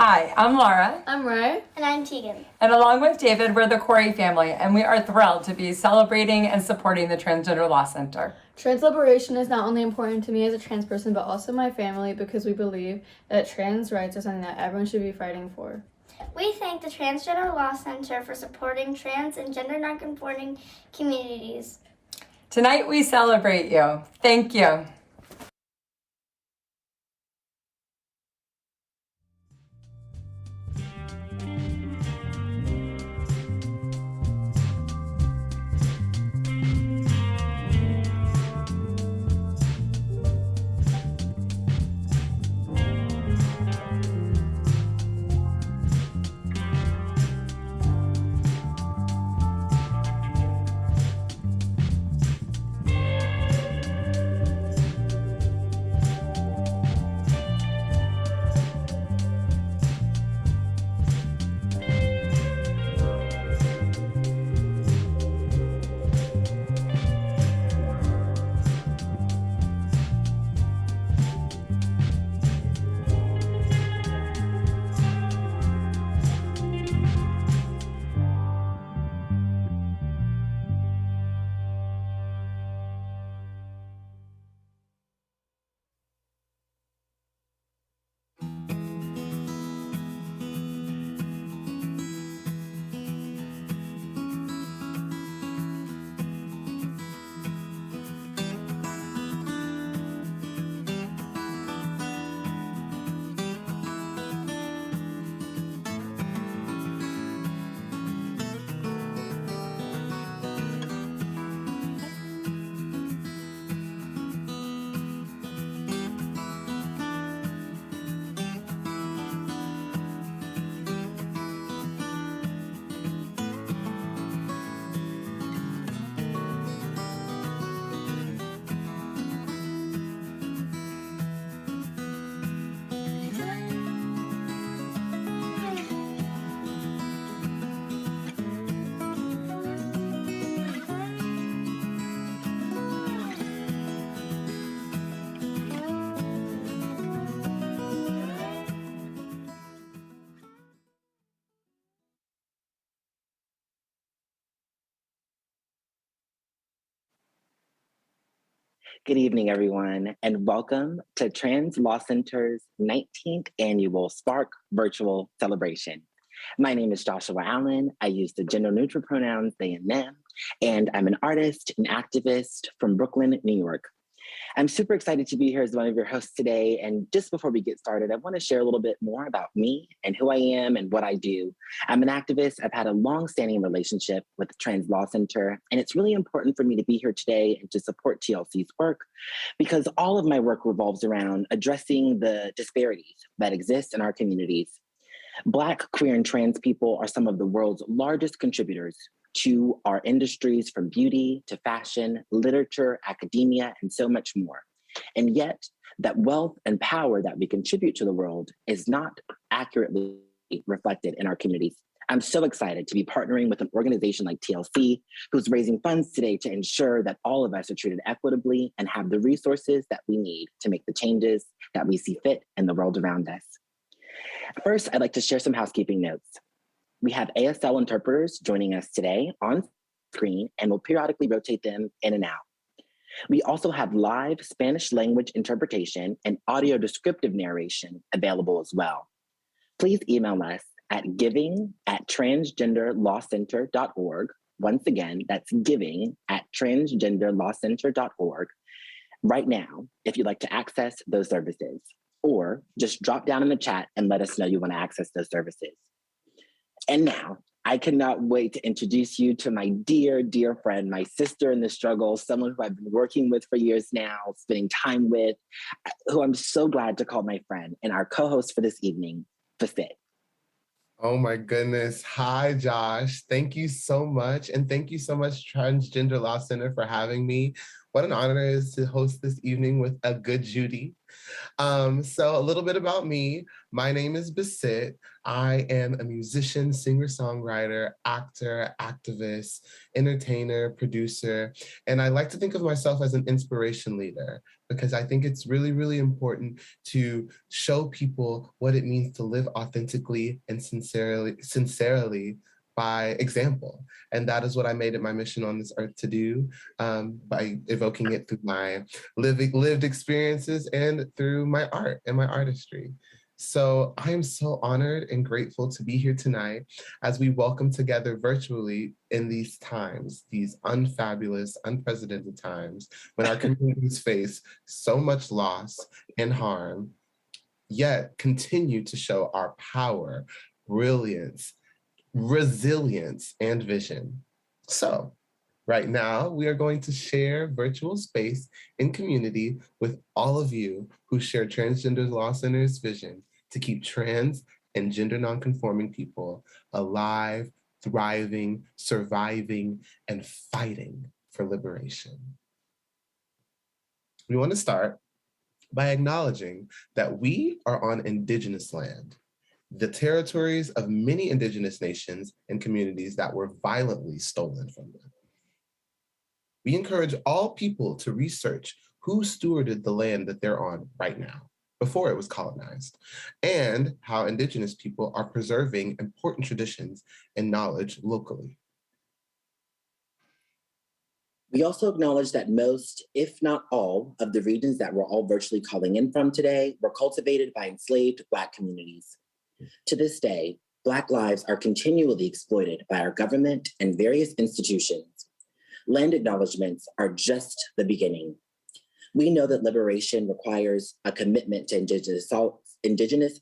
Hi, I'm Laura. I'm Ray. And I'm Tegan. And along with David, we're the Corey family, and we are thrilled to be celebrating and supporting the Transgender Law Center. Trans liberation is not only important to me as a trans person, but also my family, because we believe that trans rights are something that everyone should be fighting for. We thank the Transgender Law Center for supporting trans and gender nonconforming communities. Tonight we celebrate you. Thank you. Good evening, everyone, and welcome to Trans Law Center's 19th annual Spark virtual celebration. My name is Joshua Allen. I use the gender-neutral pronouns they and them, and I'm an artist and activist from Brooklyn, New York. I'm super excited to be here as one of your hosts today. And just before we get started, I want to share a little bit more about me and who I am and what I do. I'm an activist. I've had a long-standing relationship with the Trans Law Center, and it's really important for me to be here today and to support TLC's work because all of my work revolves around addressing the disparities that exist in our communities. Black, queer, and trans people are some of the world's largest contributors to our industries from beauty to fashion, literature, academia, and so much more. And yet, that wealth and power that we contribute to the world is not accurately reflected in our communities. I'm so excited to be partnering with an organization like TLC, who's raising funds today to ensure that all of us are treated equitably and have the resources that we need to make the changes that we see fit in the world around us. First, I'd like to share some housekeeping notes. We have ASL interpreters joining us today on screen, and we'll periodically rotate them in and out. We also have live Spanish language interpretation and audio descriptive narration available as well. Please email us at giving@transgenderlawcenter.org. Once again, that's giving@transgenderlawcenter.org right now if you'd like to access those services, or just drop down in the chat and let us know you want to access those services. And now, I cannot wait to introduce you to my dear, dear friend, my sister in the struggle, someone who I've been working with for years now, spending time with, who I'm so glad to call my friend, and our co-host for this evening, Basit. Oh my goodness. Hi, Josh. Thank you so much. And thank you so much, Transgender Law Center, for having me. What an honor it is to host this evening with a good Judy. So a little bit about me. My name is Basit. I am a musician, singer-songwriter, actor, activist, entertainer, producer, and I like to think of myself as an inspiration leader because I think it's really, really important to show people what it means to live authentically and sincerely by example. And that is what I made it my mission on this earth to do, by evoking it through my lived experiences and through my art and my artistry. So I am so honored and grateful to be here tonight as we welcome together virtually in these times, these unfabulous, unprecedented times when our communities face so much loss and harm, yet continue to show our power, brilliance, resilience, and vision. So right now, we are going to share virtual space in community with all of you who share Transgender Law Center's vision to keep trans and gender nonconforming people alive, thriving, surviving, and fighting for liberation. We want to start by acknowledging that we are on Indigenous land, the territories of many Indigenous nations and communities that were violently stolen from them. We encourage all people to research who stewarded the land that they're on right now, before it was colonized, and how Indigenous people are preserving important traditions and knowledge locally. We also acknowledge that most, if not all, of the regions that we're all virtually calling in from today were cultivated by enslaved Black communities. To this day, Black lives are continually exploited by our government and various institutions. Land acknowledgements are just the beginning. We know that liberation requires a commitment to Indigenous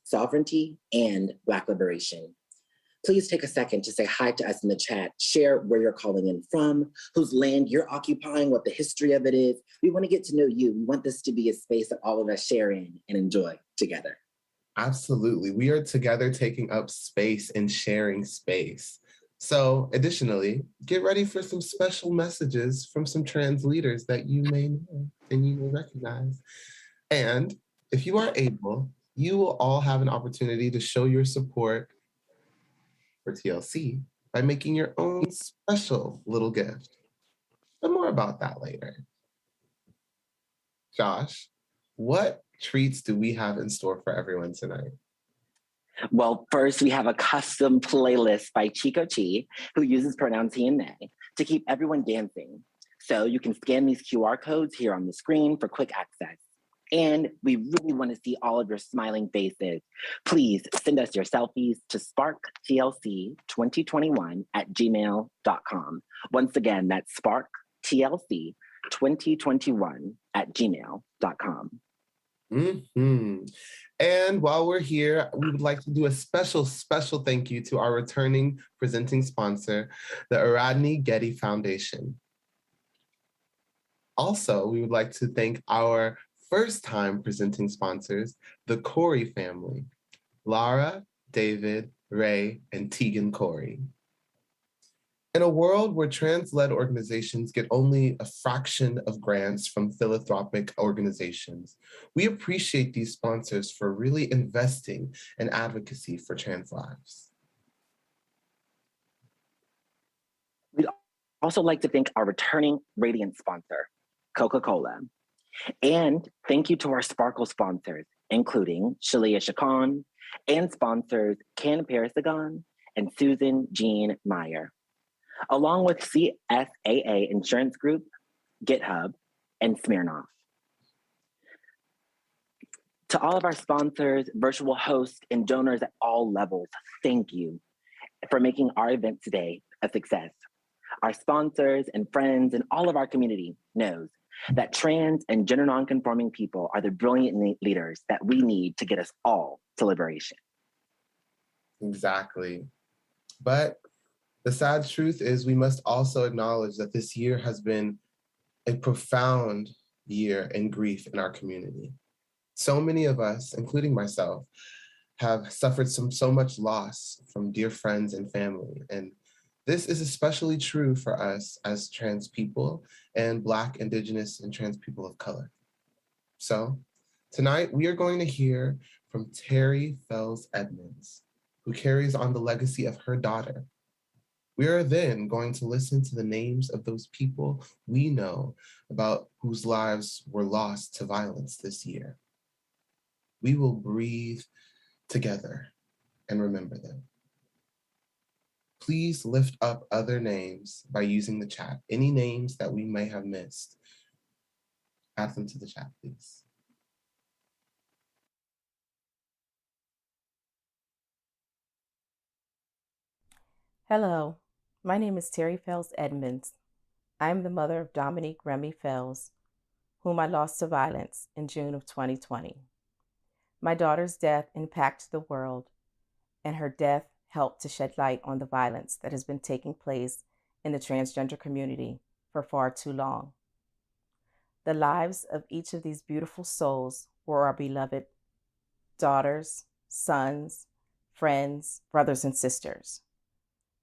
sovereignty and Black liberation. Please take a second to say hi to us in the chat, share where you're calling in from, whose land you're occupying, what the history of it is. We want to get to know you. We want this to be a space that all of us share in and enjoy together. Absolutely. We are together taking up space and sharing space. So additionally, get ready for some special messages from some trans leaders that you may know and you will recognize. And if you are able, you will all have an opportunity to show your support for TLC by making your own special little gift. But more about that later. Josh, what treats do we have in store for everyone tonight? Well, first we have a custom playlist by Chico Chi, who uses pronouns he and they, to keep everyone dancing. So you can scan these QR codes here on the screen for quick access. And we really want to see all of your smiling faces. Please send us your selfies to sparktlc2021@gmail.com. Once again, that's sparktlc2021@gmail.com. Mm-hmm. And while we're here, we would like to do a special thank you to our returning presenting sponsor, the Aradni Getty Foundation. Also, we would like to thank our first-time presenting sponsors, the Corey family, Lara, David, Ray, and Tegan Corey. In a world where trans-led organizations get only a fraction of grants from philanthropic organizations, we appreciate these sponsors for really investing in advocacy for trans lives. We'd also like to thank our returning Radiant sponsor, Coca-Cola. And thank you to our Sparkle sponsors, including Shalia Chacon, and sponsors Ken Parasagon and Susan Jean Meyer, along with CSAA Insurance Group, GitHub, and Smirnoff. To all of our sponsors, virtual hosts, and donors at all levels, thank you for making our event today a success. Our sponsors and friends and all of our community knows that trans and gender nonconforming people are the brilliant leaders that we need to get us all to liberation. Exactly. But the sad truth is we must also acknowledge that this year has been a profound year in grief in our community. So many of us, including myself, have suffered so much loss from dear friends and family. And this is especially true for us as trans people and Black, Indigenous, and trans people of color. So tonight we are going to hear from Terry Fells Edmonds, who carries on the legacy of her daughter. We are then going to listen to the names of those people we know about whose lives were lost to violence this year. We will breathe together and remember them. Please lift up other names by using the chat. Any names that we may have missed, add them to the chat, please. Hello, my name is Terry Fells Edmonds. I am the mother of Dominique Remy Fells, whom I lost to violence in June of 2020. My daughter's death impacted the world, and her death helped to shed light on the violence that has been taking place in the transgender community for far too long. The lives of each of these beautiful souls were our beloved daughters, sons, friends, brothers, and sisters.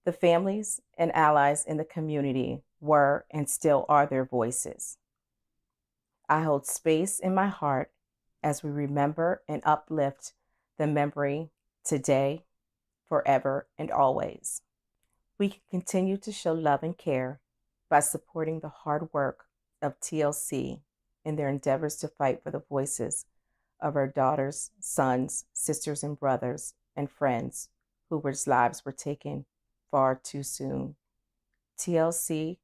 The families and allies in the community were and still are their voices. I hold space in my heart as we remember and uplift the memory today, forever, and always. We can continue to show love and care by supporting the hard work of TLC in their endeavors to fight for the voices of our daughters, sons, sisters, and brothers, and friends whose lives were taken far too soon. TLC,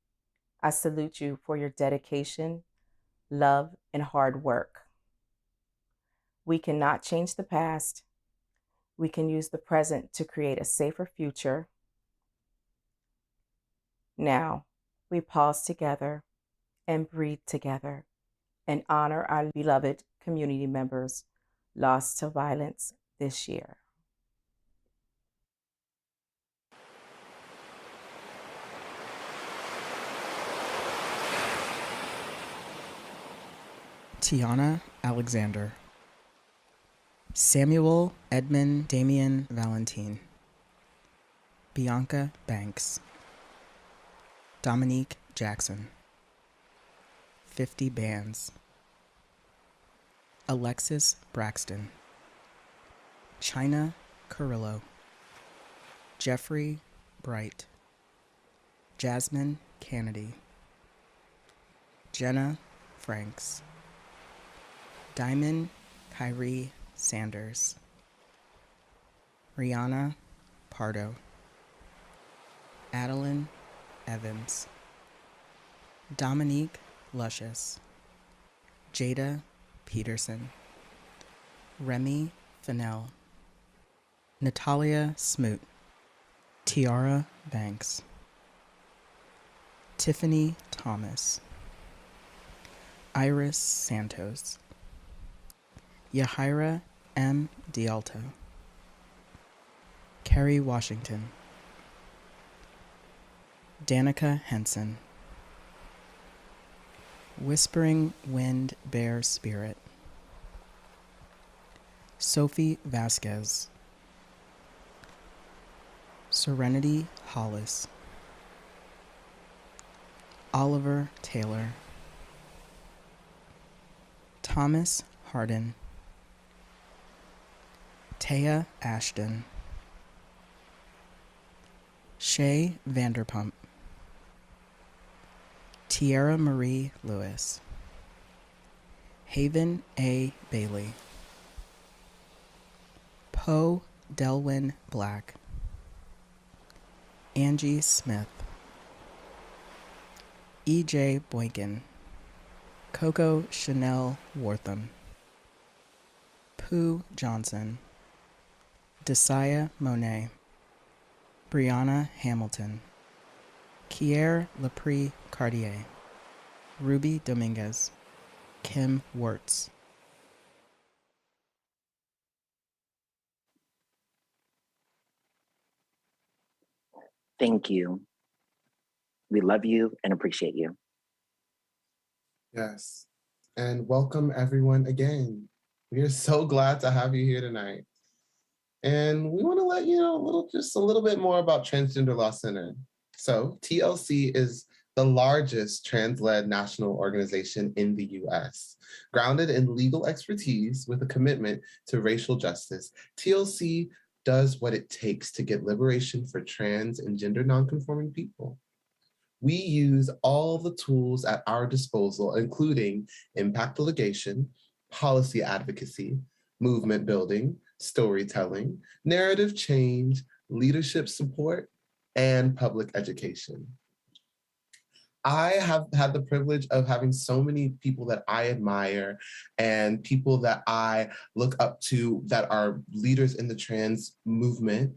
I salute you for your dedication, love, and hard work. We cannot change the past. We can use the present to create a safer future. Now, we pause together and breathe together and honor our beloved community members lost to violence this year. Tiana Alexander, Samuel Edmund Damian Valentine, Bianca Banks, Dominique Jackson, 50 Bands, Alexis Braxton, China Carrillo, Jeffrey Bright, Jasmine Kennedy, Jenna Franks, Diamond Kyrie Sanders, Rihanna Pardo, Adeline Evans, Dominique Luscious, Jada Peterson, Remy Fennell, Natalia Smoot, Tiara Banks, Tiffany Thomas, Iris Santos, Yahira M. Dialto, Kerry Washington, Danica Henson, Whispering Wind Bear Spirit, Sophie Vasquez, Serenity Hollis, Oliver Taylor, Thomas Harden, Taya Ashton, Shay Vanderpump, Tierra Marie Lewis, Haven A. Bailey, Poe Delwyn Black, Angie Smith, E.J. Boykin, Coco Chanel Wortham, Pooh Johnson, Desaya Monet, Brianna Hamilton, Kier Laprie Cartier, Ruby Dominguez, Kim Wirtz. Thank you. We love you and appreciate you. Yes. And welcome everyone again. We are so glad to have you here tonight. And we want to let you know just a little bit more about Transgender Law Center. So TLC is the largest trans-led national organization in the US. Grounded in legal expertise with a commitment to racial justice, TLC does what it takes to get liberation for trans and gender nonconforming people. We use all the tools at our disposal, including impact litigation, policy advocacy, movement building, storytelling, narrative change, leadership support, and public education. I have had the privilege of having so many people that I admire and people that I look up to that are leaders in the trans movement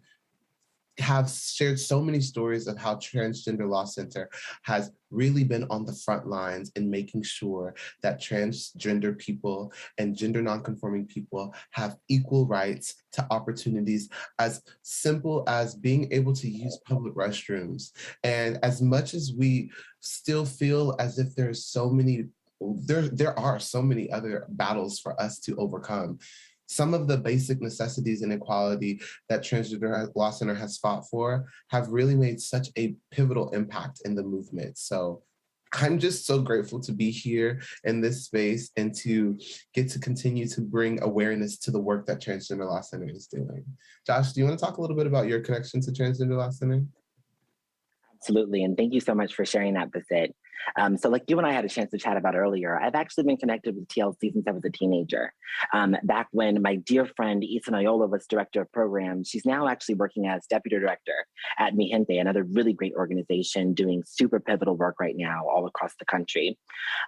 have shared so many stories of how Transgender Law Center has really been on the front lines in making sure that transgender people and gender nonconforming people have equal rights to opportunities as simple as being able to use public restrooms. And as much as we still feel as if there are so many other battles for us to overcome, some of the basic necessities and equality that Transgender Law Center has fought for have really made such a pivotal impact in the movement. So I'm just so grateful to be here in this space and to get to continue to bring awareness to the work that Transgender Law Center is doing. Josh, do you want to talk a little bit about your connection to Transgender Law Center? Absolutely, and thank you so much for sharing that, Basit. So like you and I had a chance to chat about earlier, I've actually been connected with TLC since I was a teenager. Back when my dear friend Isa Noyola was director of programs, she's now actually working as deputy director at Mi Gente, another really great organization doing super pivotal work right now all across the country.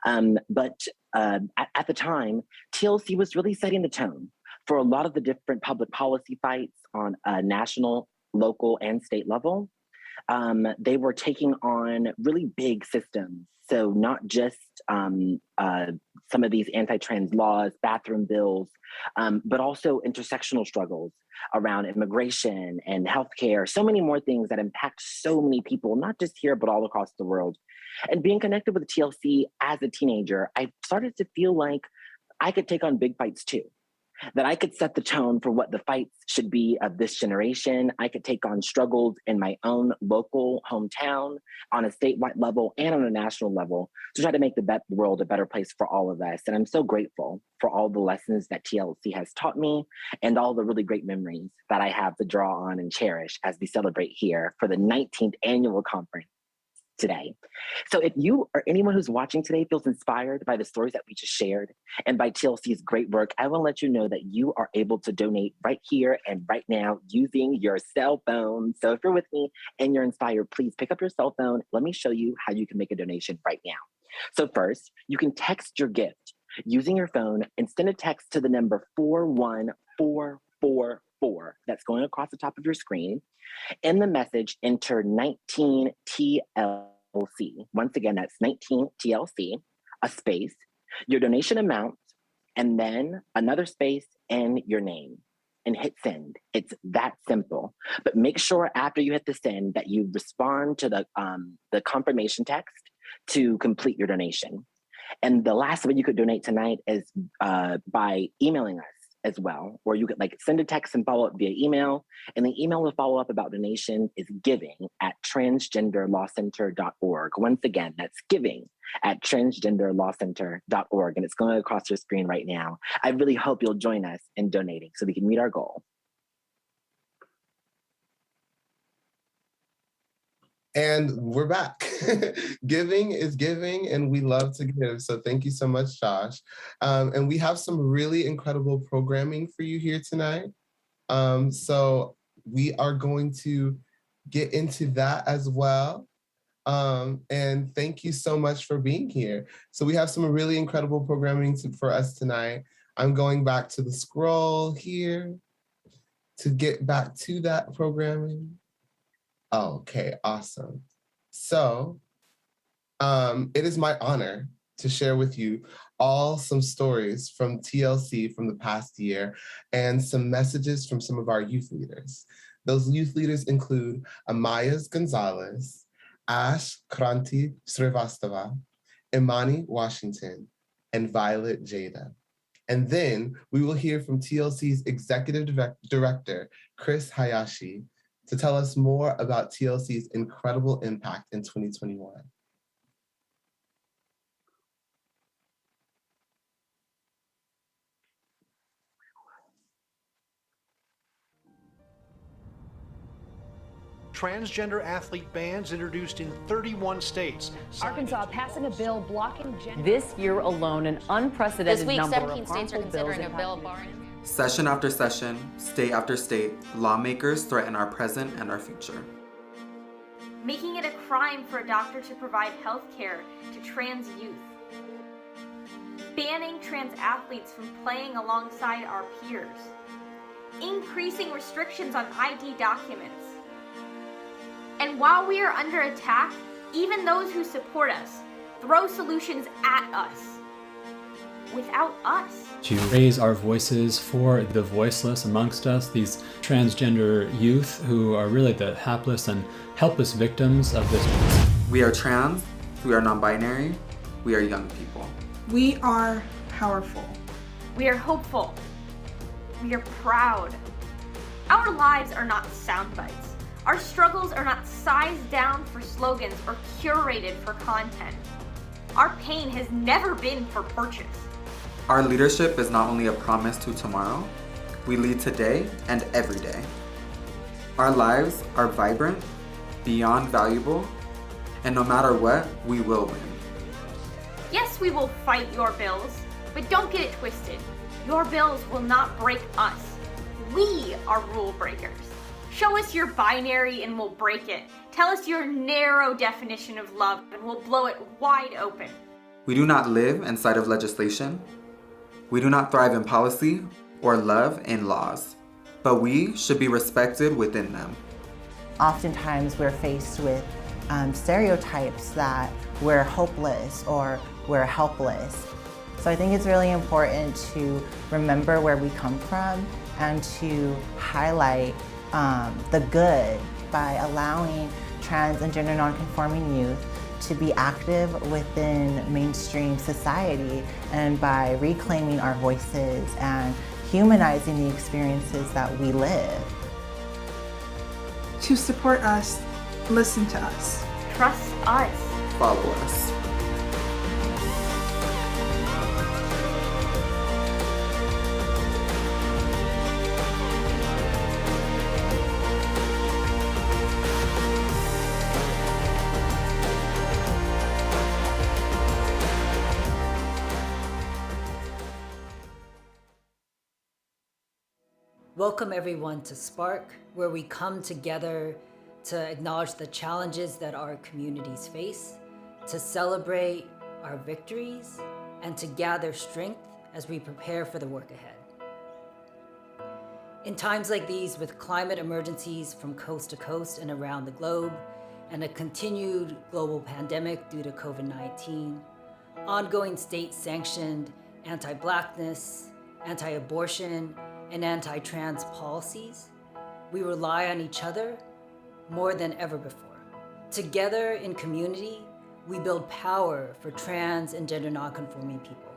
But at the time, TLC was really setting the tone for a lot of the different public policy fights on a national, local, and state level. They were taking on really big systems. So not just some of these anti-trans laws, bathroom bills, but also intersectional struggles around immigration and healthcare, so many more things that impact so many people, not just here, but all across the world. And being connected with TLC as a teenager, I started to feel like I could take on big fights too. That I could set the tone for what the fights should be of this generation. I could take on struggles in my own local hometown, on a statewide level, and on a national level to try to make the world a better place for all of us. And I'm so grateful for all the lessons that TLC has taught me and all the really great memories that I have to draw on and cherish as we celebrate here for the 19th annual conference today. So if you or anyone who's watching today feels inspired by the stories that we just shared and by TLC's great work, I will let you know that you are able to donate right here and right now using your cell phone. So if you're with me and you're inspired, please pick up your cell phone. Let me show you how you can make a donation right now. So first, you can text your gift using your phone and send a text to the number 41444. That's going across the top of your screen. In the message, enter 19 TLC. Once again, that's 19 TLC, a space, your donation amount, and then another space and your name, and hit send. It's that simple. But make sure after you hit the send that you respond to the confirmation text to complete your donation. And the last way you could donate tonight is by emailing us as well, or you could like send a text and follow up via email. And the email to follow up about donation is giving@transgenderlawcenter.org. Once again, that's giving@transgenderlawcenter.org. And it's going across your screen right now. I really hope you'll join us in donating so we can meet our goal. And we're back. Giving is giving, and we love to give. So thank you so much, Josh. And we have some really incredible programming for you here tonight. So we are going to get into that as well. And thank you so much for being here. So we have some really incredible programming for us tonight. I'm going back to the scroll here to get back to that programming. Okay, awesome. So it is my honor to share with you all some stories from TLC from the past year and some messages from some of our youth leaders. Those youth leaders include Amayas Gonzalez, Ash Kranti Srivastava, Imani Washington, and Violet Jada. And then we will hear from TLC's Executive Director, Chris Hayashi, to tell us more about TLC's incredible impact in 2021. Transgender athlete bans introduced in 31 states. Arkansas passing a bill blocking gender. This year alone, an unprecedented this week, number 17 of states are considering a bill bills. barring. Session after session, state after state, lawmakers threaten our present and our future. Making it a crime for a doctor to provide health care to trans youth. Banning trans athletes from playing alongside our peers. Increasing restrictions on ID documents. And while we are under attack, even those who support us throw solutions at us. Without us. To raise our voices for the voiceless amongst us, these transgender youth who are really the hapless and helpless victims of this. We are trans, we are non-binary, we are young people. We are powerful. We are hopeful. We are proud. Our lives are not sound bites. Our struggles are not sized down for slogans or curated for content. Our pain has never been for purchase. Our leadership is not only a promise to tomorrow, we lead today and every day. Our lives are vibrant, beyond valuable, and no matter what, we will win. Yes, we will fight your bills, but don't get it twisted. Your bills will not break us. We are rule breakers. Show us your binary and we'll break it. Tell us your narrow definition of love and we'll blow it wide open. We do not live inside of legislation. We do not thrive in policy or love in laws, but we should be respected within them. Oftentimes we're faced with stereotypes that we're hopeless or we're helpless. So I think it's really important to remember where we come from and to highlight the good by allowing trans and gender nonconforming youth to be active within mainstream society and by reclaiming our voices and humanizing the experiences that we live. To support us, listen to us. Trust us. Follow us. Welcome everyone to Spark, where we come together to acknowledge the challenges that our communities face, to celebrate our victories, and to gather strength as we prepare for the work ahead. In times like these, with climate emergencies from coast to coast and around the globe, and a continued global pandemic due to COVID-19, ongoing state-sanctioned anti-Blackness, anti-abortion, and anti-trans policies, we rely on each other more than ever before. Together in community, we build power for trans and gender nonconforming people.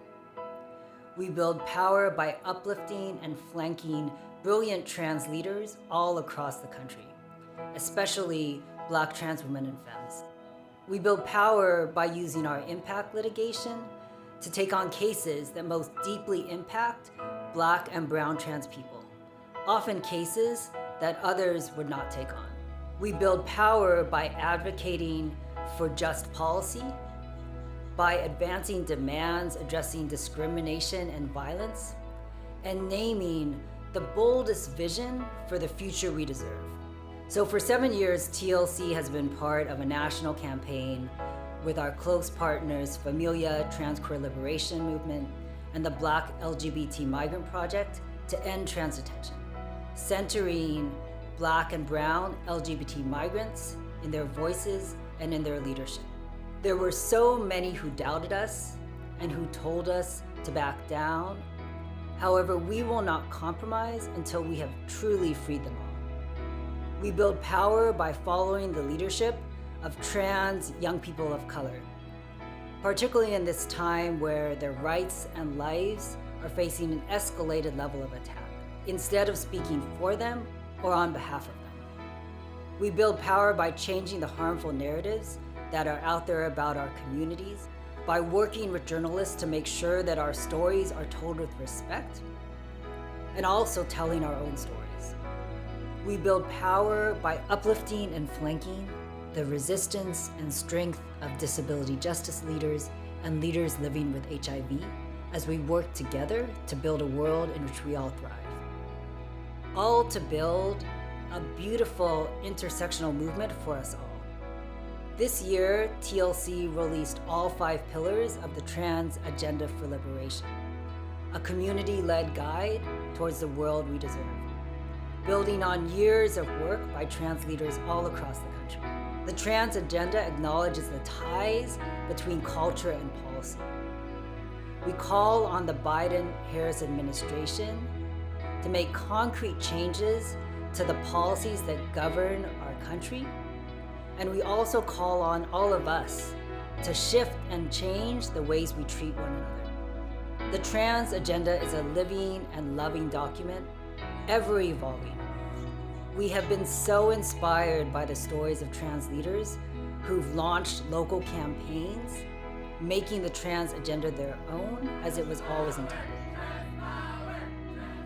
We build power by uplifting and flanking brilliant trans leaders all across the country, especially Black trans women and femmes. We build power by using our impact litigation to take on cases that most deeply impact Black and brown trans people, often cases that others would not take on. We build power by advocating for just policy, by advancing demands addressing discrimination and violence, and naming the boldest vision for the future we deserve. So for 7 years, TLC has been part of a national campaign with our close partners Familia Trans Queer Liberation Movement and the Black LGBT Migrant Project to end trans detention, centering Black and brown LGBT migrants in their voices and in their leadership. There were so many who doubted us and who told us to back down. However, we will not compromise until we have truly freed them all. We build power by following the leadership of trans young people of color, particularly in this time where their rights and lives are facing an escalated level of attack, instead of speaking for them or on behalf of them. We build power by changing the harmful narratives that are out there about our communities, by working with journalists to make sure that our stories are told with respect, and also telling our own stories. We build power by uplifting and flanking the resistance and strength of disability justice leaders and leaders living with HIV as we work together to build a world in which we all thrive. All to build a beautiful intersectional movement for us all. This year, TLC released all 5 pillars of the Trans Agenda for Liberation, a community-led guide towards the world we deserve, building on years of work by trans leaders all across the country. The Trans Agenda acknowledges the ties between culture and policy. We call on the Biden-Harris administration to make concrete changes to the policies that govern our country. And we also call on all of us to shift and change the ways we treat one another. The Trans Agenda is a living and loving document, ever evolving. We have been so inspired by the stories of trans leaders who've launched local campaigns, making the Trans Agenda their own as it was always intended.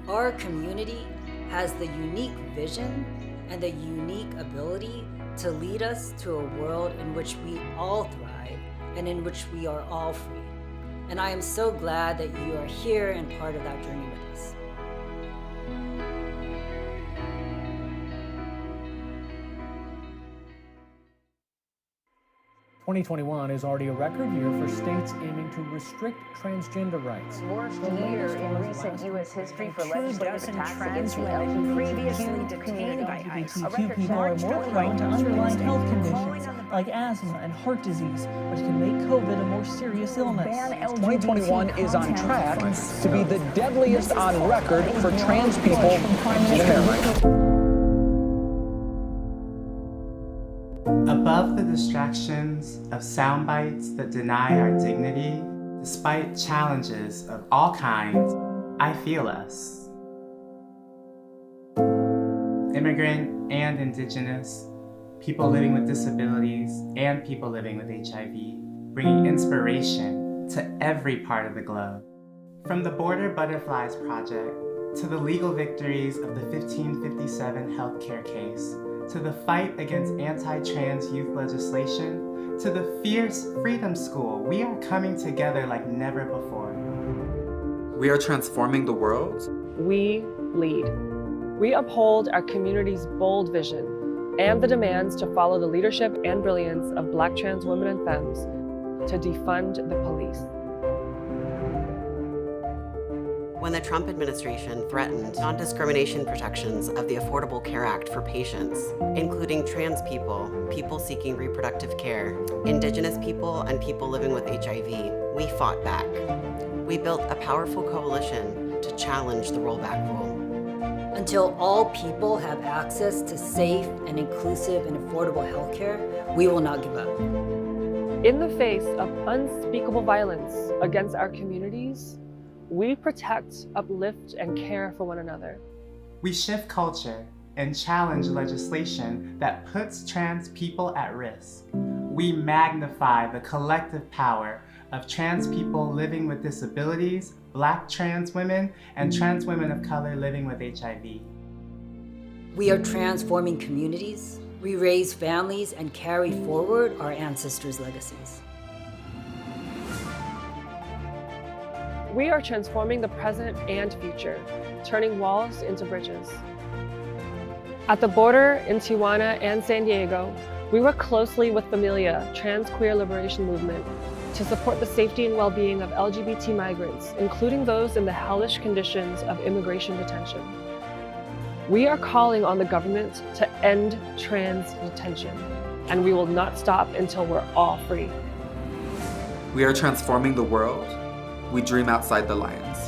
Our community has the unique vision and the unique ability to lead us to a world in which we all thrive and in which we are all free. And I am so glad that you are here and part of that journey with us. 2021 is already a record year for states aiming to restrict transgender rights. Worst year in recent U.S. history for legislative attacks against women previously detained by ICE. LGBTQ people are more prone to underlying health conditions like asthma and heart disease, which can make COVID a more serious illness. 2021 is on track to be the deadliest on record for trans people in America. Above the distractions of sound bites that deny our dignity, despite challenges of all kinds, I feel us. Immigrant and indigenous, people living with disabilities, and people living with HIV, bringing inspiration to every part of the globe. From the Border Butterflies Project, to the legal victories of the 1557 healthcare case, to the fight against anti-trans youth legislation, to the fierce Freedom School, we are coming together like never before. We are transforming the world. We lead. We uphold our community's bold vision and the demands to follow the leadership and brilliance of Black trans women and femmes to defund the police. When the Trump administration threatened non-discrimination protections of the Affordable Care Act for patients, including trans people, people seeking reproductive care, Indigenous people, and people living with HIV, we fought back. We built a powerful coalition to challenge the rollback rule. Until all people have access to safe and inclusive and affordable healthcare, we will not give up. In the face of unspeakable violence against our communities, we protect, uplift, and care for one another. We shift culture and challenge legislation that puts trans people at risk. We magnify the collective power of trans people living with disabilities, Black trans women, and trans women of color living with HIV. We are transforming communities. We raise families and carry forward our ancestors' legacies. We are transforming the present and future, turning walls into bridges. At the border in Tijuana and San Diego, we work closely with Familia, Trans Queer Liberation Movement, to support the safety and well-being of LGBT migrants, including those in the hellish conditions of immigration detention. We are calling on the government to end trans detention, and we will not stop until we're all free. We are transforming the world. We dream outside the lines.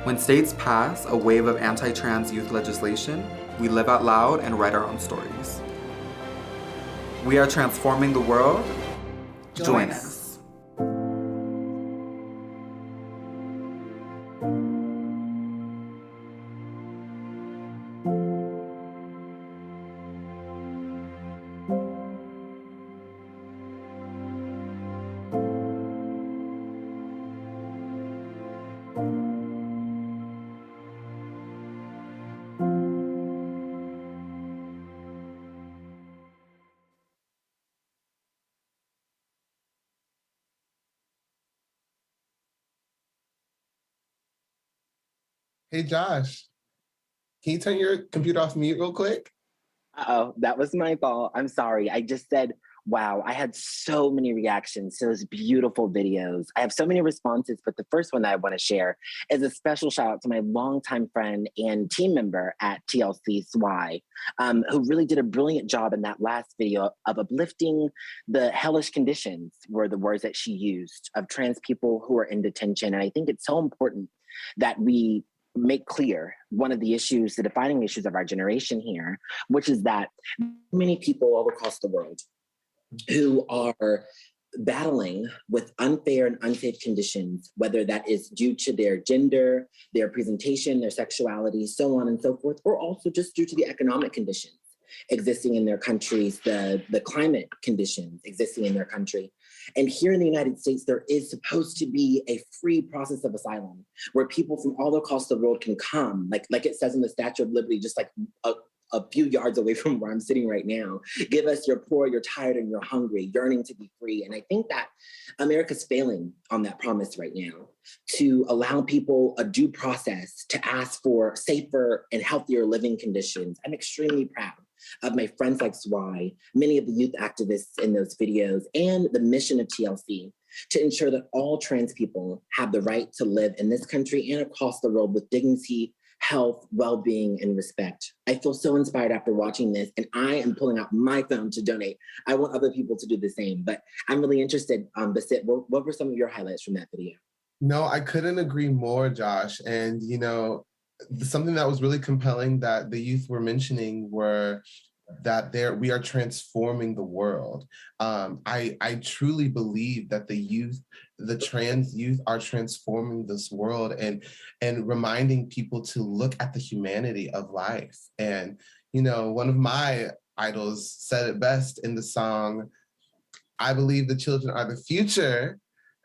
When states pass a wave of anti-trans youth legislation, we live out loud and write our own stories. We are transforming the world. Join us. Hey, Josh, can you turn your computer off mute real quick? Uh-oh, that was my fault. I'm sorry. I just said, wow, I had so many reactions to those beautiful videos. I have so many responses, but the first one that I want to share is a special shout out to my longtime friend and team member at TLC, Swy, who really did a brilliant job in that last video of uplifting the hellish conditions, were the words that she used, of trans people who are in detention. And I think it's so important that we make clear one of the issues, the defining issues of our generation here, which is that many people all across the world who are battling with unfair and unsafe conditions, whether that is due to their gender, their presentation, their sexuality, so on and so forth, or also just due to the economic conditions existing in their countries, the climate conditions existing in their country. And here in the United States, there is supposed to be a free process of asylum where people from all across the world can come, like it says in the Statue of Liberty, just like a few yards away from where I'm sitting right now. Give us, you're poor, you're tired, and you're hungry, yearning to be free. And I think that America's failing on that promise right now to allow people a due process to ask for safer and healthier living conditions. I'm extremely proud of my friends like Swy, many of the youth activists in those videos, and the mission of TLC to ensure that all trans people have the right to live in this country and across the world with dignity, health, well-being, and respect. I feel so inspired after watching this, and I am pulling out my phone to donate. I want other people to do the same, but I'm really interested, Basit, what were some of your highlights from that video? No, I couldn't agree more, Josh. And, you know, something that was really compelling that the youth were mentioning were that we are transforming the world. I truly believe that the trans youth are transforming this world and reminding people to look at the humanity of life. And, you know, one of my idols said it best in the song, "I believe the children are the future.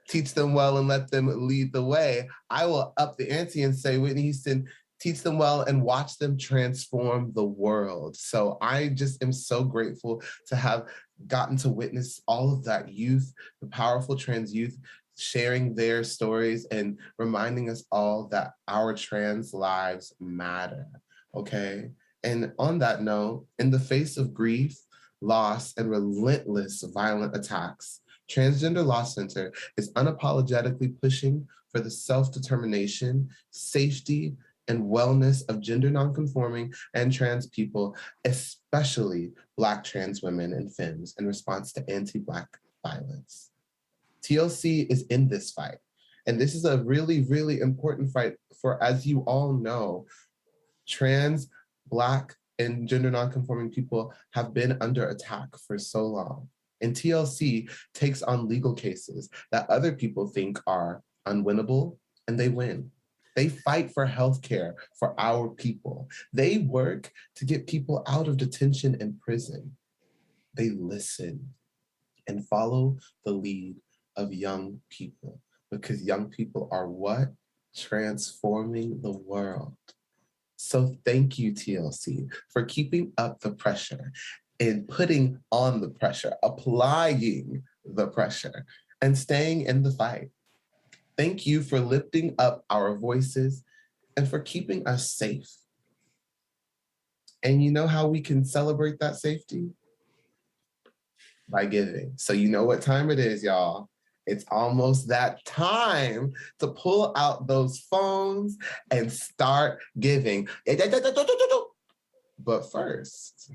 Teach them well and let them lead the way." I will up the ante and say, Whitney Houston, teach them well and watch them transform the world. So I just am so grateful to have gotten to witness all of that youth, the powerful trans youth, sharing their stories and reminding us all that our trans lives matter, okay? And on that note, in the face of grief, loss, and relentless violent attacks, Transgender Law Center is unapologetically pushing for the self-determination, safety, and wellness of gender nonconforming and trans people, especially Black trans women and femmes, in response to anti-Black violence. TLC is in this fight, and this is a really, really important fight for, as you all know, trans, Black, and gender nonconforming people have been under attack for so long. And TLC takes on legal cases that other people think are unwinnable, and they win. They fight for healthcare for our people. They work to get people out of detention and prison. They listen and follow the lead of young people, because young people are what? Transforming the world. So thank you, TLC, for keeping up the pressure and putting on the pressure, applying the pressure, and staying in the fight. Thank you for lifting up our voices and for keeping us safe. And you know how we can celebrate that safety? By giving. So you know what time it is, y'all. It's almost that time to pull out those phones and start giving. But first,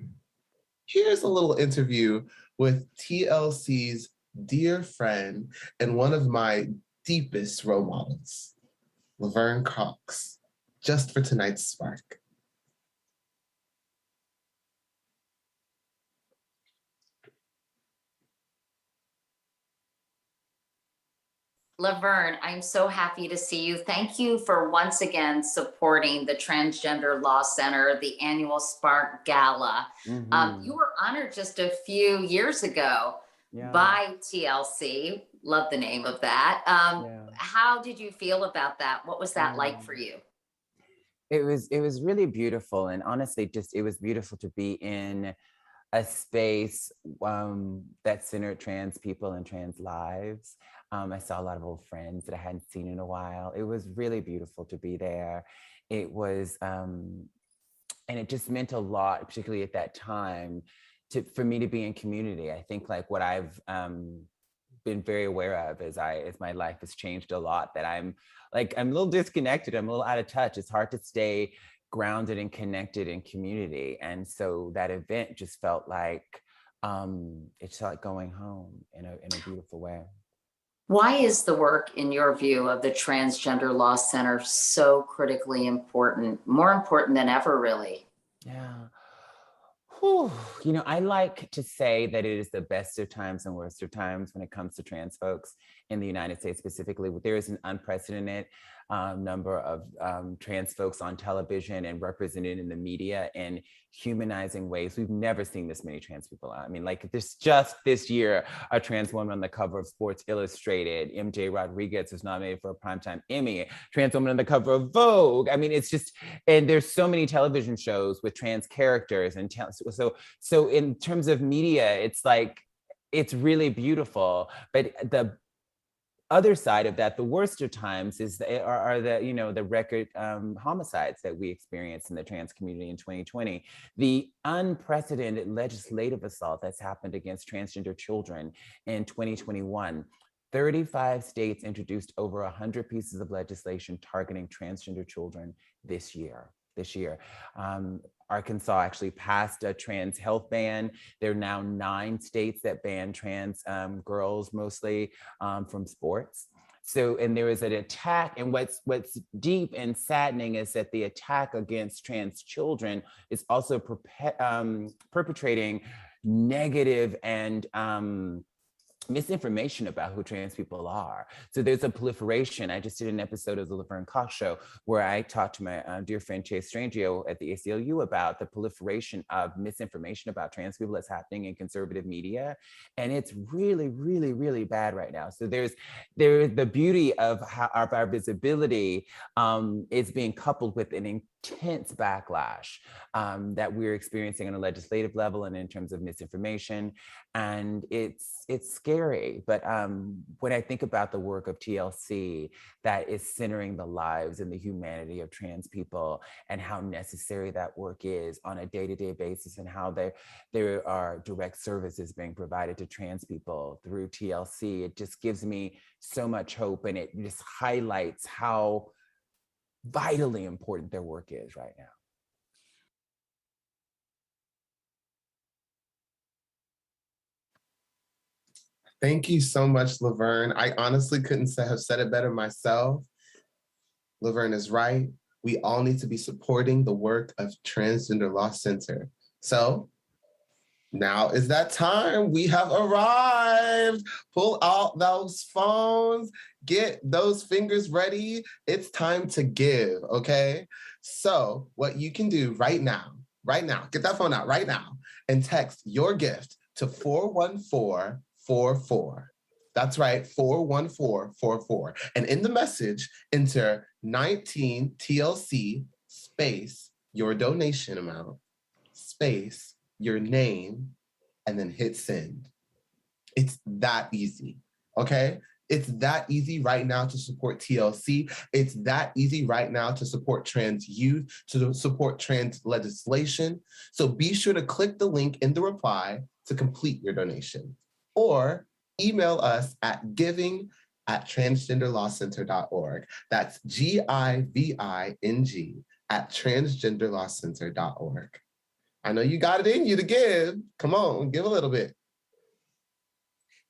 here's a little interview with TLC's dear friend and one of my deepest role models, Laverne Cox, just for tonight's Spark. Laverne, I'm so happy to see you. Thank you for once again supporting the Transgender Law Center, the annual Spark Gala. You were honored just a few years ago by TLC. Love the name of that. How did you feel about that? What was that like for you? It was really beautiful, and honestly, it was beautiful to be in a space that centered trans people and trans lives. I saw a lot of old friends that I hadn't seen in a while. It was really beautiful to be there. It was, and it just meant a lot, particularly at that time, for me to be in community. I think like what I've been very aware of as my life has changed a lot, that I'm a little disconnected, I'm a little out of touch. It's hard to stay grounded and connected in community. And so that event just felt like, it's like going home in a beautiful way. Why is the work, in your view, of the Transgender Law Center so critically important, more important than ever, really? Yeah. Whew. You know, I like to say that it is the best of times and worst of times when it comes to trans folks in the United States specifically. There is an unprecedented number of trans folks on television and represented in the media in humanizing ways. We've never seen this many trans people. I mean, like just this year, a trans woman on the cover of Sports Illustrated, MJ Rodriguez was nominated for a Primetime Emmy, trans woman on the cover of Vogue. I mean, it's just, and there's so many television shows with trans characters. And so in terms of media, it's like, it's really beautiful. But the other side of that, the worst of times are the record homicides that we experienced in the trans community in 2020, the unprecedented legislative assault that's happened against transgender children in 2021. 35 states introduced over 100 pieces of legislation targeting transgender children this year. Arkansas actually passed a trans health ban. There are now 9 states that ban trans girls, mostly from sports. So, and there is an attack, and what's deep and saddening is that the attack against trans children is also perpetrating negative and misinformation about who trans people are. So there's a proliferation. I just did an episode of the Laverne Cox show where I talked to my dear friend Chase Strangio at the ACLU about the proliferation of misinformation about trans people that's happening in conservative media. And it's really, really, really bad right now. So there's the beauty of how our visibility is being coupled with an intense backlash that we're experiencing on a legislative level and in terms of misinformation. And it's scary. But when I think about the work of TLC that is centering the lives and the humanity of trans people and how necessary that work is on a day-to-day basis, and how there are direct services being provided to trans people through TLC, it just gives me so much hope, and it just highlights how vitally important their work is right now. Thank you so much, Laverne. I honestly couldn't have said it better myself. Laverne is right. We all need to be supporting the work of Transgender Law Center. So Now is that time. We have arrived. Pull out those phones, get those fingers ready. It's time to give, okay? So what you can do right now, get that phone out right now and text your gift to 41444. That's right, 41444. And in the message, enter 19 TLC space your donation amount space your name, and then hit send. It's that easy, okay? It's that easy right now to support TLC. It's that easy right now to support trans youth, to support trans legislation. So be sure to click the link in the reply to complete your donation. Or email us at giving@transgenderlawcenter.org. That's GIVING@transgenderlawcenter.org. I know you got it in you to give. Come on, give a little bit.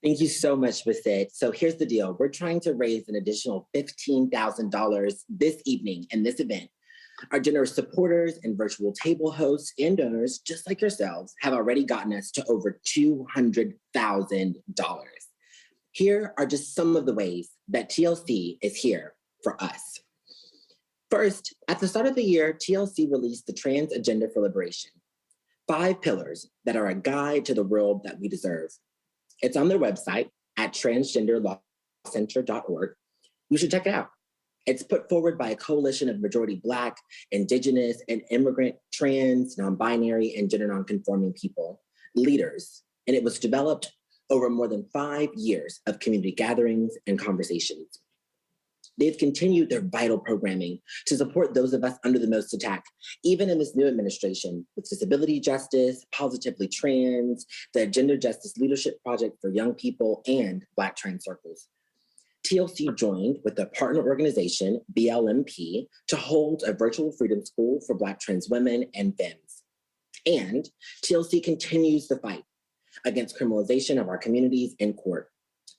Thank you so much, Basit. So here's the deal. We're trying to raise an additional $15,000 this evening in this event. Our generous supporters and virtual table hosts and donors, just like yourselves, have already gotten us to over $200,000. Here are just some of the ways that TLC is here for us. First, at the start of the year, TLC released the Trans Agenda for Liberation. 5 pillars that are a guide to the world that we deserve. It's on their website at transgenderlawcenter.org. You should check it out. It's put forward by a coalition of majority Black, Indigenous, and immigrant, trans, non-binary, and gender non-conforming people, leaders, and it was developed over more than 5 years of community gatherings and conversations. They've continued their vital programming to support those of us under the most attack, even in this new administration, with disability justice, positively trans, the Gender Justice Leadership Project for Young People, and Black Trans Circles. TLC joined with the partner organization, BLMP, to hold a virtual freedom school for Black trans women and femmes. And TLC continues the fight against criminalization of our communities in court.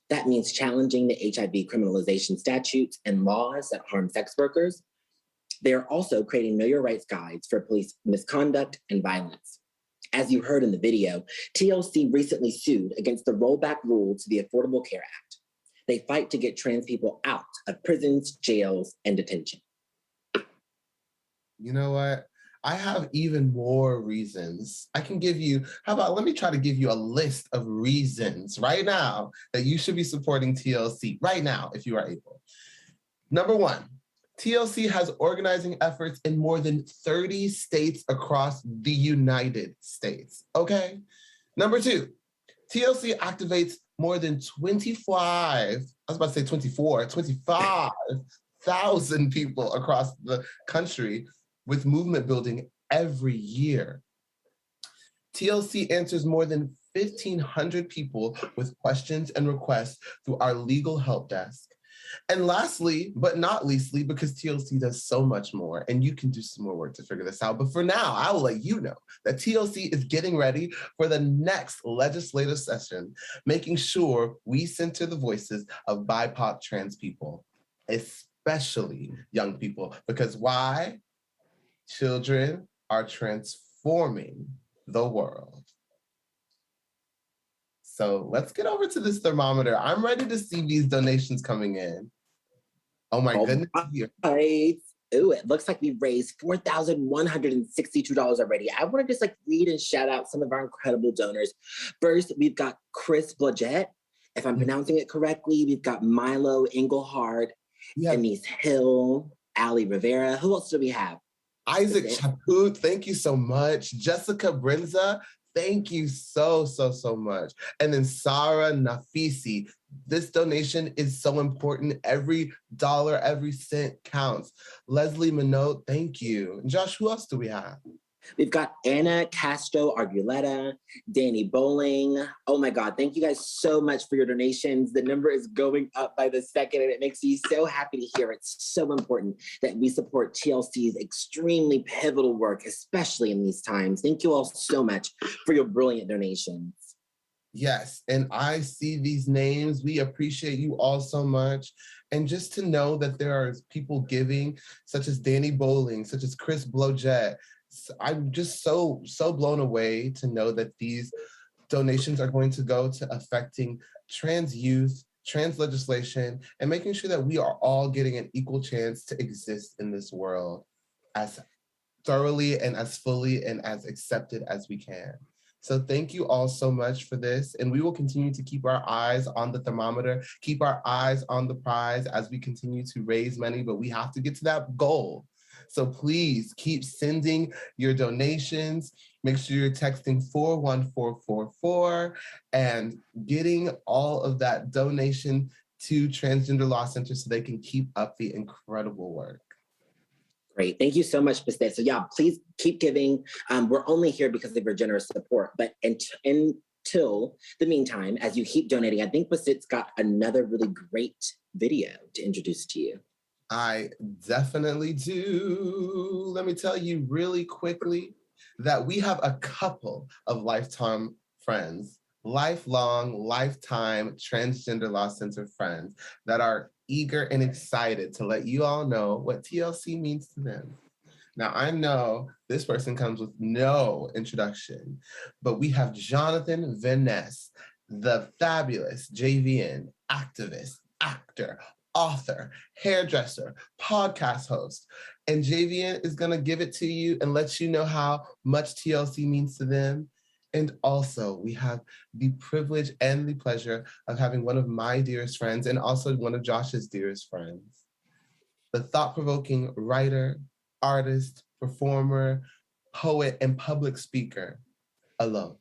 That means challenging the HIV criminalization statutes and laws that harm sex workers. They are also creating Know Your Rights guides for police misconduct and violence. As you heard in the video, TLC recently sued against the rollback rule to the Affordable Care Act. They fight to get trans people out of prisons, jails, and detention. You know what? I have even more reasons. I can give you, let me try to give you a list of reasons right now that you should be supporting TLC right now, if you are able. Number 1, TLC has organizing efforts in more than 30 states across the United States, okay? Number 2, TLC activates more than 25,000 people across the country with movement building every year. TLC answers more than 1,500 people with questions and requests through our legal help desk. And lastly, but not leastly, because TLC does so much more, and you can do some more work to figure this out. But for now, I will let you know that TLC is getting ready for the next legislative session, making sure we center the voices of BIPOC trans people, especially young people. Because why? Children are transforming the world. So let's get over to this thermometer. I'm ready to see these donations coming in. Oh my goodness. Right. Ooh, it looks like we've raised $4,162 already. I want to just read and shout out some of our incredible donors. First, we've got Chris Blodgett. If I'm pronouncing it correctly, we've got Milo Engelhard, Denise Hill, Ali Rivera. Who else do we have? Isaac Chaput, thank you so much. Jessica Brinza, thank you so much. And then Sarah Nafisi, this donation is so important. Every dollar, every cent counts. Leslie Minot, thank you. And Josh, who else do we have? We've got Anna Castro Arguleta, Danny Bowling. Oh my God, thank you guys so much for your donations. The number is going up by the second, and it makes me so happy to hear. It's so important that we support TLC's extremely pivotal work, especially in these times. Thank you all so much for your brilliant donations. Yes, and I see these names. We appreciate you all so much. And just to know that there are people giving, such as Danny Bowling, such as Chris Blodgett, I'm just so blown away to know that these donations are going to go to affecting trans youth, trans legislation, and making sure that we are all getting an equal chance to exist in this world as thoroughly and as fully and as accepted as we can. So thank you all so much for this. And we will continue to keep our eyes on the thermometer, keep our eyes on the prize as we continue to raise money, but we have to get to that goal. So please keep sending your donations. Make sure you're texting 41444 and getting all of that donation to Transgender Law Center so they can keep up the incredible work. Great. Thank you so much, Pistet. So yeah, please keep giving. We're only here because of your generous support, but until the meantime, as you keep donating, I think Pistet's got another really great video to introduce to you. I definitely do. Let me tell you really quickly that we have a couple of lifetime friends, lifelong, lifetime Transgender Law Center friends that are eager and excited to let you all know what TLC means to them. Now, I know this person comes with no introduction, but we have Jonathan Van Ness, the fabulous JVN activist, actor, author, hairdresser, podcast host. And JVN is gonna give it to you and let you know how much TLC means to them. And also we have the privilege and the pleasure of having one of my dearest friends and also one of Josh's dearest friends, the thought-provoking writer, artist, performer, poet, and public speaker, Alok.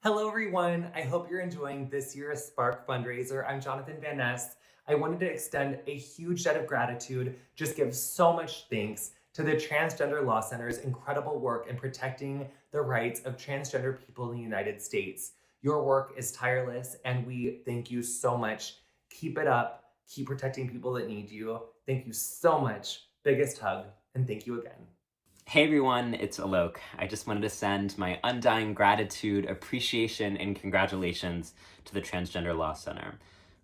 Hello everyone, I hope you're enjoying this year's Spark fundraiser. I'm Jonathan Van Ness. I wanted to extend a huge debt of gratitude, just give so much thanks to the Transgender Law Center's incredible work in protecting the rights of transgender people in the United States. Your work is tireless and we thank you so much. Keep it up, keep protecting people that need you. Thank you so much, biggest hug, and thank you again. Hey everyone, it's Alok. I just wanted to send my undying gratitude, appreciation, and congratulations to the Transgender Law Center.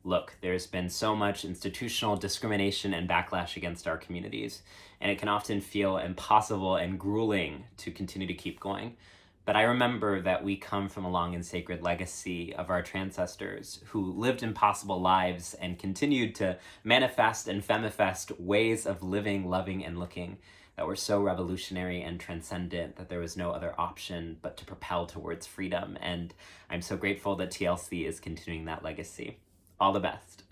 Look, there's been so much institutional discrimination and backlash against our communities, and it can often feel impossible and grueling to continue to keep going. But I remember that we come from a long and sacred legacy of our ancestors who lived impossible lives and continued to manifest and femifest ways of living, loving, and looking that were so revolutionary and transcendent that there was no other option but to propel towards freedom. And I'm so grateful that TLC is continuing that legacy. All the best.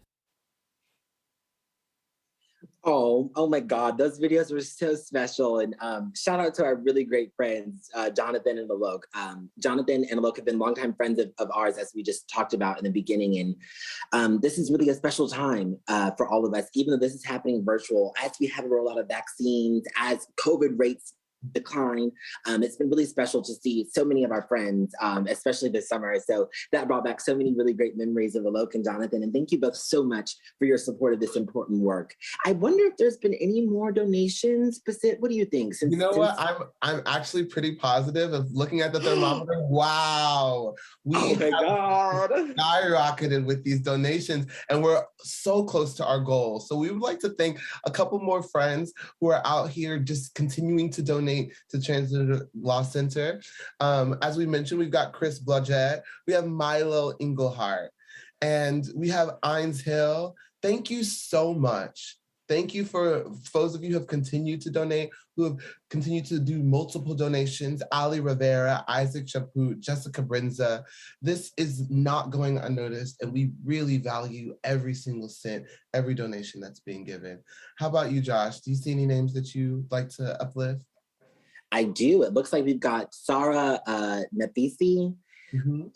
Oh my God, those videos were so special. And shout out to our really great friends, Jonathan and Alok. Jonathan and Alok have been longtime friends of ours, as we just talked about in the beginning. And this is really a special time for all of us, even though this is happening virtual, as we have a rollout of vaccines, as COVID rates decline. It's been really special to see so many of our friends, especially this summer. So that brought back so many really great memories of Alok and Jonathan. And thank you both so much for your support of this important work. I wonder if there's been any more donations. Basit, what do you think? You know what? I'm actually pretty positive of looking at the thermometer. Wow. We skyrocketed with these donations and we're so close to our goal. So we would like to thank a couple more friends who are out here just continuing to donate to Transgender Law Center. As we mentioned, we've got Chris Blodgett, we have Milo Englehart, and we have Ines Hill. Thank you so much. Thank you for those of you who have continued to donate, who have continued to do multiple donations, Ali Rivera, Isaac Chaput, Jessica Brinza. This is not going unnoticed, and we really value every single cent, every donation that's being given. How about you, Josh? Do you see any names that you'd like to uplift? I do. It looks like we've got Sarah Nafisi,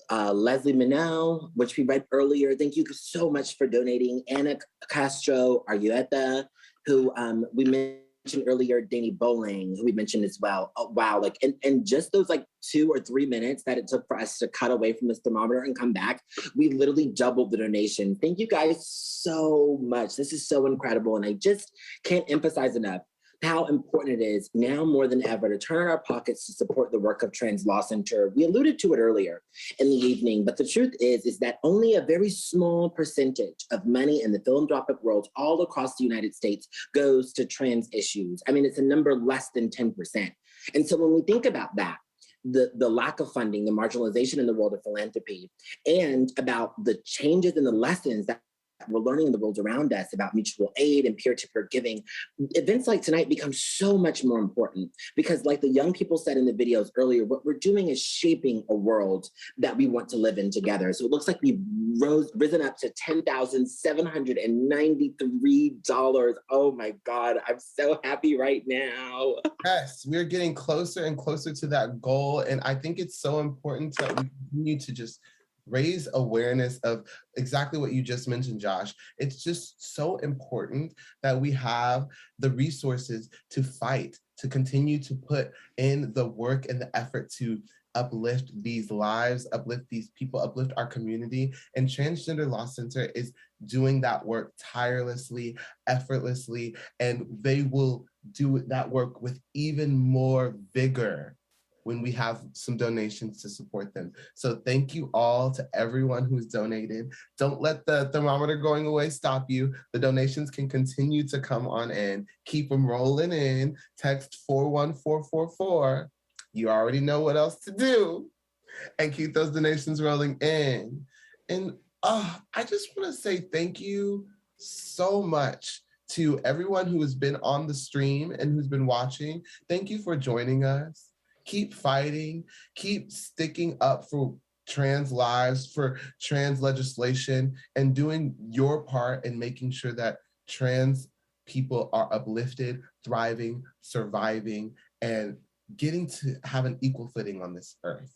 Leslie Manel, which we read earlier. Thank you so much for donating. Anna Castro Argueta, who we mentioned earlier, Danny Bowling, who we mentioned as well. Oh, wow, like, and just those like 2 or 3 minutes that it took for us to cut away from this thermometer and come back, we literally doubled the donation. Thank you guys so much. This is so incredible. And I just can't emphasize enough. how important it is now more than ever to turn our pockets to support the work of Trans Law Center. We alluded to it earlier in the evening, but the truth is that only a very small percentage of money in the philanthropic world all across the United States goes to trans issues. I mean, it's a number less than 10%. And so when we think about that, the lack of funding, the marginalization in the world of philanthropy, and about the changes and the lessons that we're learning in the world around us about mutual aid and peer-to-peer giving, events like tonight become so much more important because, like the young people said in the videos earlier, what we're doing is shaping a world that we want to live in together. So it looks like we've risen up to $10,793. Oh my God, I'm so happy right now. Yes, we're getting closer and closer to that goal. And I think it's so important that we continue to just raise awareness of exactly what you just mentioned, Josh. It's just so important that we have the resources to fight, to continue to put in the work and the effort to uplift these lives, uplift these people, uplift our community. And Transgender Law Center is doing that work tirelessly, effortlessly, and they will do that work with even more vigor when we have some donations to support them. So thank you all to everyone who's donated. Don't let the thermometer going away stop you. The donations can continue to come on in. Keep them rolling in. Text 41444. You already know what else to do. And keep those donations rolling in. And I just wanna say thank you so much to everyone who has been on the stream and who's been watching. Thank you for joining us. Keep fighting, keep sticking up for trans lives, for trans legislation, and doing your part in making sure that trans people are uplifted, thriving, surviving, and getting to have an equal footing on this earth.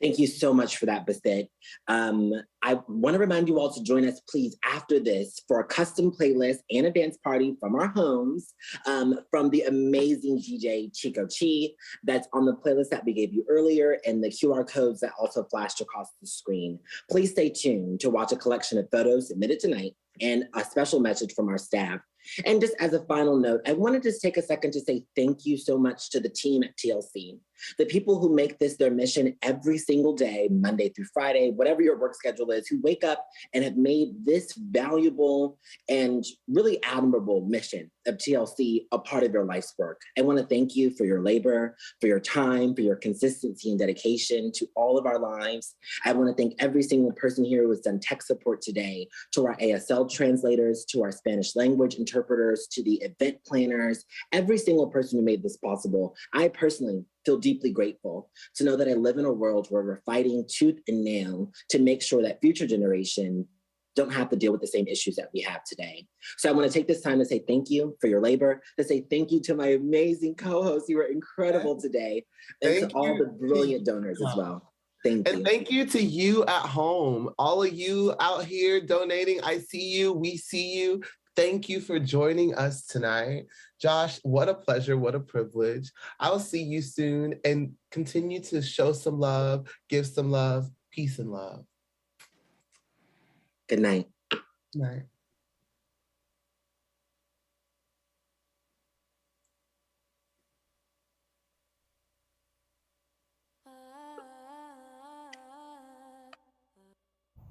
Thank you so much for that, Basit. I want to remind you all to join us, please, after this for a custom playlist and a dance party from our homes from the amazing DJ Chico Chi. That's on the playlist that we gave you earlier and the QR codes that also flashed across the screen. Please stay tuned to watch a collection of photos submitted tonight and a special message from our staff. And just as a final note, I wanted to take a second to say thank you so much to the team at TLC, the people who make this their mission every single day, Monday through Friday, whatever your work schedule is, who wake up and have made this valuable and really admirable mission of TLC a part of your life's work. I want to thank you for your labor, for your time, for your consistency and dedication to all of our lives. I want to thank every single person here who has done tech support today, to our ASL translators, to our Spanish language interpreters, to the event planners, every single person who made this possible. I personally feel deeply grateful to know that I live in a world where we're fighting tooth and nail to make sure that future generations don't have to deal with the same issues that we have today. So I want to take this time to say thank you for your labor, to say thank you to my amazing co-hosts. You were incredible today, and to all the brilliant donors as well. Thank you. And thank you to you at home, all of you out here donating. I see you, we see you. Thank you for joining us tonight. Josh, what a pleasure, what a privilege. I'll see you soon and continue to show some love, give some love, peace and love. Good night. Good night.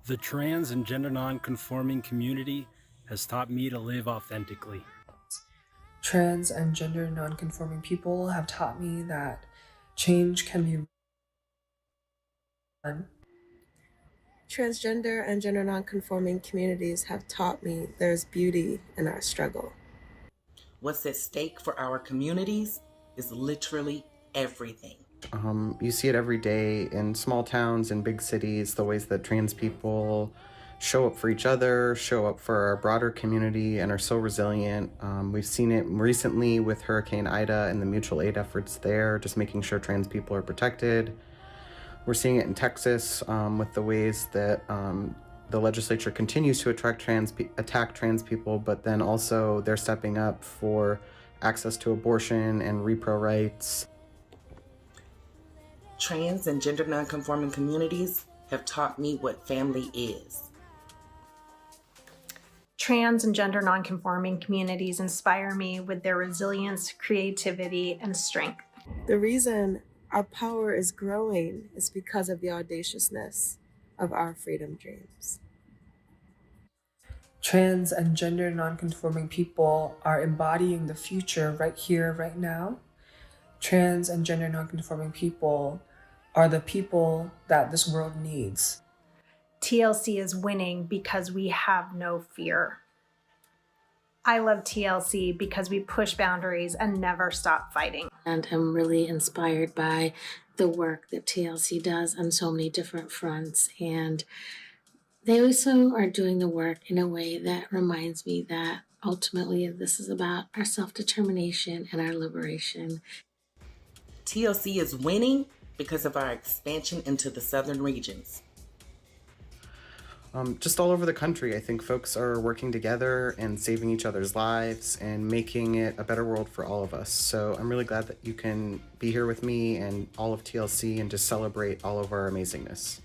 The trans and gender non-conforming community has taught me to live authentically. Trans and gender non-conforming people have taught me that change can be done. Transgender and gender non-conforming communities have taught me there's beauty in our struggle. What's at stake for our communities is literally everything. You see it every day in small towns and big cities, the ways that trans people show up for each other, show up for our broader community, and are so resilient. We've seen it recently with Hurricane Ida and the mutual aid efforts there, just making sure trans people are protected. We're seeing it in Texas with the ways that the legislature continues to attack trans people, but then also they're stepping up for access to abortion and repro rights. Trans and gender non-conforming communities have taught me what family is. Trans and gender nonconforming communities inspire me with their resilience, creativity, and strength. The reason our power is growing is because of the audaciousness of our freedom dreams. Trans and gender nonconforming people are embodying the future right here, right now. Trans and gender nonconforming people are the people that this world needs. TLC is winning because we have no fear. I love TLC because we push boundaries and never stop fighting. And I'm really inspired by the work that TLC does on so many different fronts. And they also are doing the work in a way that reminds me that ultimately this is about our self-determination and our liberation. TLC is winning because of our expansion into the southern regions. Just all over the country, I think folks are working together and saving each other's lives and making it a better world for all of us. So I'm really glad that you can be here with me and all of TLC and just celebrate all of our amazingness.